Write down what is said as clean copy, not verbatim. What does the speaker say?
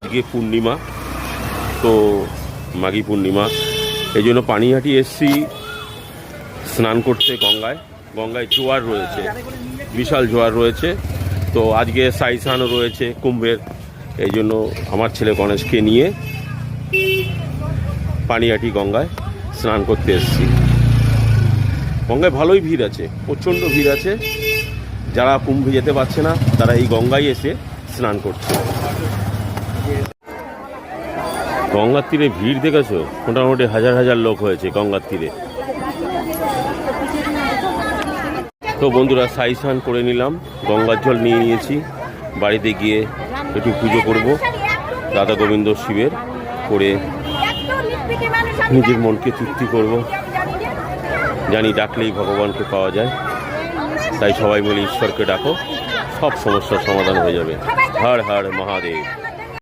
আজকে পূর্ণিমা, তো মাঘী পূর্ণিমা, এই জন্য পানিহাটি এসছি স্নান করতে গঙ্গায়। গঙ্গায় জোয়ার রয়েছে, বিশাল জোয়ার রয়েছে। তো আজকে সাইসানও রয়েছে কুম্ভের, এই জন্য আমার ছেলে গণেশকে নিয়ে পানিহাটি গঙ্গায় স্নান করতে এসছি। গঙ্গায় ভালোই ভিড় আছে, প্রচণ্ড ভিড় আছে। যারা কুম্ভে যেতে পারছে না তারা এই গঙ্গায় এসে স্নান করছে। গঙ্গার তীরে ভিড় দেখেছো? মোটামুটি হাজার হাজার লোক হয়েছে গঙ্গার তীরে। তো বন্ধুরা, সাই স্নান করে নিলাম, গঙ্গার জল নিয়ে নিয়েছি। বাড়িতে গিয়ে একটু পুজো করব রাধা গোবিন্দ শিবের, করে নিজের মনকে তৃপ্তি করব। জানি ডাকলেই ভগবানকে পাওয়া যায়, তাই সবাই মিলে ঈশ্বরকে ডাকো, সব সমস্যার সমাধান হয়ে যাবে। হর হর মহাদেব।